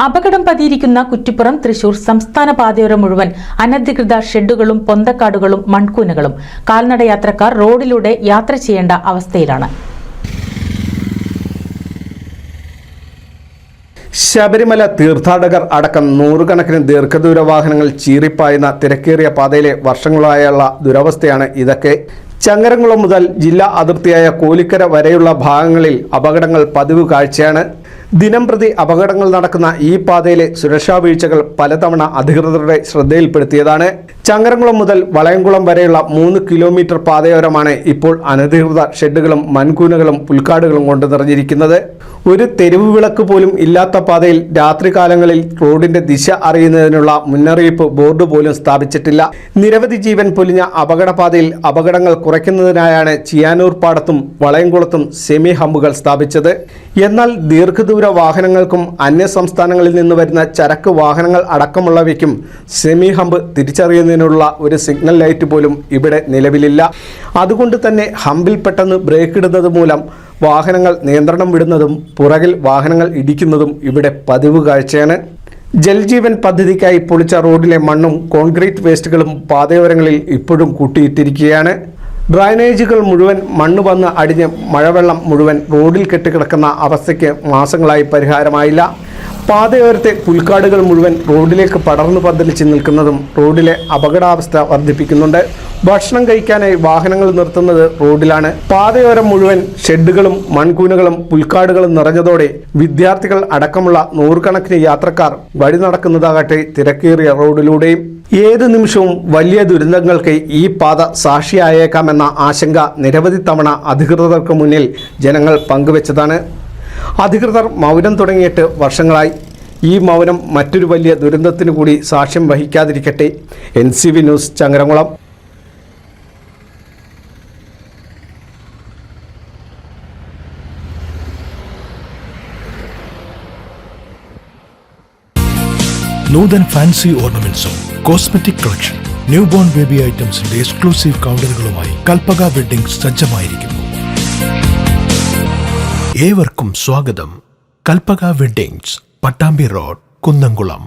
അപകടം പതിയിരിക്കുന്ന കുറ്റിപ്പുറം തൃശൂർ സംസ്ഥാന പാതയോര മുഴുവൻ അനധികൃത ഷെഡുകളും പൊന്തക്കാടുകളും മൺകൂനകളും കാൽനട യാത്രക്കാർ റോഡിലൂടെ യാത്ര ചെയ്യേണ്ട അവസ്ഥയിലാണ്. ശബരിമല തീർത്ഥാടകർ അടക്കം നൂറുകണക്കിന് ദീർഘദൂര വാഹനങ്ങൾ ചീറിപ്പായുന്ന തിരക്കേറിയ പാതയിലെ വർഷങ്ങളായുള്ള ദുരവസ്ഥയാണ് ഇതൊക്കെ. ചങ്ങരംകുളം മുതൽ ജില്ലാ അതിർത്തിയായ കോലിക്കര വരെയുള്ള ഭാഗങ്ങളിൽ അപകടങ്ങൾ പതിവ് കാഴ്ചയാണ്. ദിനംപ്രതി അപകടങ്ങൾ നടക്കുന്ന ഈ പാതയിലെ സുരക്ഷാ വീഴ്ചകൾ പലതവണ അധികൃതരുടെ ശ്രദ്ധയിൽപ്പെടുത്തിയതാണ്. ചങ്ങരംകുളം മുതൽ വളയംകുളം വരെയുള്ള 3 കിലോമീറ്റർ പാതയോരമാണ് ഇപ്പോൾ അനധികൃത ഷെഡുകളും മൺകൂനകളും പുൽക്കാടുകളും കൊണ്ട് നിറഞ്ഞിരിക്കുന്നത്. ഒരു തെരുവ് വിളക്ക് പോലും ഇല്ലാത്ത പാതയിൽ രാത്രികാലങ്ങളിൽ റോഡിന്റെ ദിശ അറിയുന്നതിനുള്ള മുന്നറിയിപ്പ് ബോർഡ് പോലും സ്ഥാപിച്ചിട്ടില്ല. നിരവധി ജീവൻ പൊലിഞ്ഞ അപകടപാതയിൽ അപകടങ്ങൾ കുറയ്ക്കുന്നതിനായാണ് ചിയാനൂർ പാടത്തും വളയംകുളത്തും സെമി ഹമ്പുകൾ സ്ഥാപിച്ചത്. എന്നാൽ ദീർഘദൂര വാഹനങ്ങൾക്കും അന്യ സംസ്ഥാനങ്ങളിൽ നിന്ന് വരുന്ന ചരക്ക് വാഹനങ്ങൾ അടക്കമുള്ളവയ്ക്കും സെമി ഹമ്പ് തിരിച്ചറിയുന്നതിനുള്ള ഒരു സിഗ്നൽ ലൈറ്റ് പോലും ഇവിടെ നിലവിലില്ല. അതുകൊണ്ട് തന്നെ ഹമ്പിൽ പെട്ടെന്ന് ബ്രേക്ക് ഇടുന്നത് മൂലം വാഹനങ്ങൾ നിയന്ത്രണം വിടുന്നതും പുറകിൽ വാഹനങ്ങൾ ഇടിക്കുന്നതും ഇവിടെ പതിവ് കാഴ്ചയാണ്. ജൽജീവൻ പദ്ധതിക്കായി പൊളിച്ച റോഡിലെ മണ്ണും കോൺക്രീറ്റ് വേസ്റ്റുകളും പാതയോരങ്ങളിൽ ഇപ്പോഴും കൂട്ടിയിട്ടിരിക്കുകയാണ്. ഡ്രൈനേജുകൾ മുഴുവൻ മണ്ണ് വന്ന് അടിഞ്ഞ് മഴവെള്ളം മുഴുവൻ റോഡിൽ കെട്ടിക്കിടക്കുന്ന അവസ്ഥയ്ക്ക് മാസങ്ങളായി പരിഹാരമായില്ല. പാതയോരത്തെ പുൽക്കാടുകൾ മുഴുവൻ റോഡിലേക്ക് പടർന്നു പന്തലിച്ച് നിൽക്കുന്നതും റോഡിലെ അപകടാവസ്ഥ വർദ്ധിപ്പിക്കുന്നുണ്ട്. ഭക്ഷണം കഴിക്കാനായി വാഹനങ്ങൾ നിർത്തുന്നത് റോഡിലാണ്. പാതയോരം മുഴുവൻ ഷെഡുകളും മൺകൂനകളും പുൽക്കാടുകളും നിറഞ്ഞതോടെ വിദ്യാർത്ഥികൾ അടക്കമുള്ള നൂറുകണക്കിന് യാത്രക്കാർ വഴി നടക്കുന്നതാകട്ടെ തിരക്കേറിയ റോഡിലൂടെയും. ഏത് നിമിഷവും വലിയ ദുരന്തങ്ങൾക്ക് ഈ പാത സാക്ഷിയായേക്കാമെന്ന ആശങ്ക നിരവധി തവണ അധികൃതർക്ക് മുന്നിൽ ജനങ്ങൾ പങ്കുവച്ചതാണ്. അധികൃതർ മൗനം തുടങ്ങിയിട്ട് വർഷങ്ങളായി. ഈ മൗനം മറ്റൊരു വലിയ ദുരന്തത്തിന് കൂടി സാക്ഷ്യം വഹിക്കാതിരിക്കട്ടെ. NCV news, Changaramkulam. Nuthan fancy ഓർണമെന്റ്സും cosmetic collection, new born baby ഐറ്റംസിന്റെ എക്സ്ക്ലൂസീവ് കൗണ്ടറുകളുമായി കൽപ്പക വെഡ്ഡിംഗ്സ് സജ്ജമായിരിക്കുന്നു. ഏവർക്കും സ്വാഗതം. Kalpaka weddings, Pattambi road, Kunnamkulam.